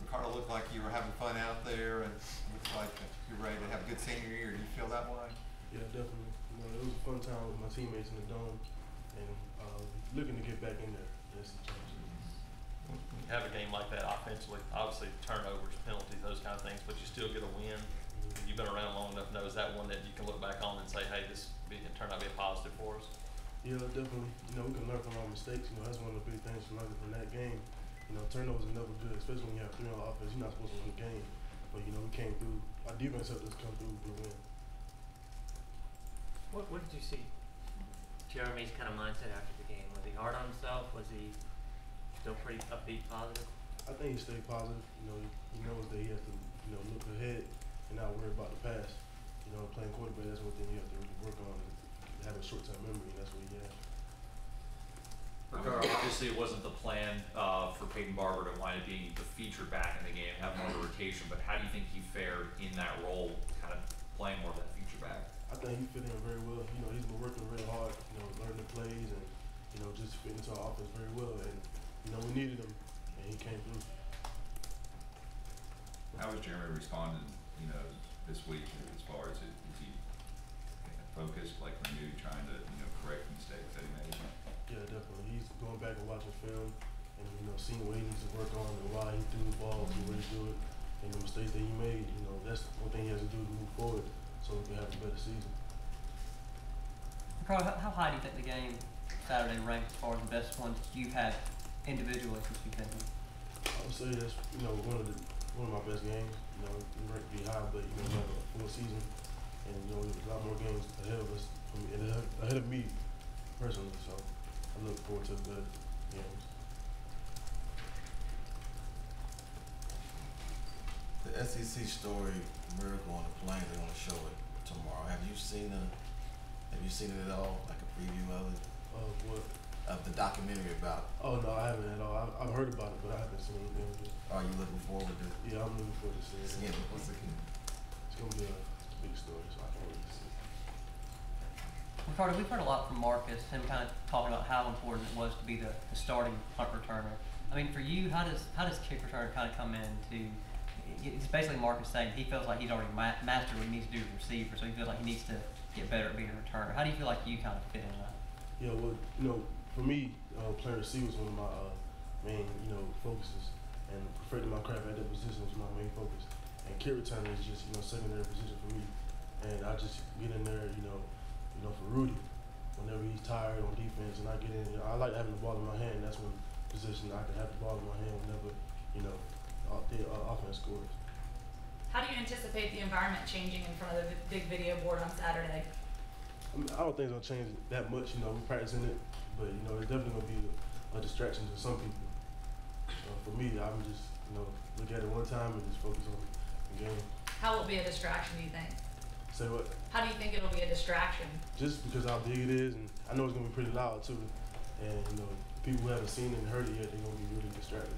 Ricardo, looked like you were having fun out there, and looks like you're ready to have a good senior year. Do you feel that way? Yeah, definitely. You know, it was a fun time with my teammates in the dome, and looking to get back in there. That's the challenge. When you have a game like that offensively, obviously turnovers, penalties, those kind of things, but you still get a win. You've been around long enough to know, is that one that you can look back on and say, hey, this turned out to be a positive for us? Yeah, definitely. You know, we can learn from our mistakes. You know, that's one of the big things from learning from that game. You know, turnovers are never good, especially when you have 3 on offense. You're not supposed to win the game. But, you know, we came through. Our defense helped us come through with a win. What did you see Jeremy's kind of mindset after the game? Was he hard on himself? Was he still pretty upbeat, positive? I think he stayed positive. You know, he knows that he has to, you know, look ahead and not worry about the past. You know, playing quarterback, that's one thing you have to really work on and have a short-term memory, and that's what he has. Ricardo, obviously it wasn't the plan for Peyton Barber to wind up being the featured back in the game, have more of a rotation, but how do you think he fared in that role, kind of playing more of that feature back? I think he fit in very well. You know, he's been working really hard, you know, learning the plays and, you know, just fit into our offense very well. And, you know, we needed him, and he came through. How was Jeremy responding, you know, this week as far as is he focused, like renewed, trying to, you know, correct mistakes that he made? Yeah, definitely. He's going back and watching film and, you know, seeing what he needs to work on and why he threw the ball to where he threw it and the mistakes that he made. You know, that's one thing he has to do to move forward so we can have a better season. Ricardo, how high do you think the game Saturday ranked as far as the best ones you've had individually since you've been here? I would say that's, you know, one of my best games. You know, we ranked to be high, but, you know, we have a full season. And, you know, there's a lot more games ahead of us, ahead of me personally. So I look forward to good games. The SEC story, Miracle on the Plains, they're going to show it tomorrow. Have you seen it at all? Like a preview of it? Of what? Of the documentary about it. Oh, no, I haven't at all. I've heard about it, but I haven't seen anything of it. Are you looking forward to it? Yeah, I'm looking forward to seeing it. Yeah, what's the key? It's going to be a big story, so I can't wait to see it. Ricardo, we've heard a lot from Marcus, him kind of talking about how important it was to be the starting punt returner. I mean, for you, how does kick returner kind of come in to? It's basically Marcus saying he feels like he's already mastered what he needs to do as a receiver, so he feels like he needs to get better at being a returner. How do you feel like you kind of fit in that? Yeah, well, you know, for me, playing receiver was one of my main, you know, focuses, and perfecting my craft at that position was my main focus. And kick returner is just, you know, secondary position for me, and I just get in there, you know, for Rudy, whenever he's tired on defense, and I get in. You know, I like having the ball in my hand. That's one position I can have the ball in my hand whenever, you know, the offense scores. How do you anticipate the environment changing in front of the big video board on Saturday? I mean, I don't think it's gonna change that much. You know, we're practicing it, but you know, it's definitely gonna be a distraction to some people. For me, I'm just, you know, look at it one time and just focus on the game. How will it be a distraction, do you think? Say what? How do you think it'll be a distraction? Just because how big it is, and I know it's gonna be pretty loud too. And you know, people who haven't seen it and heard it yet, they're gonna be really distracted.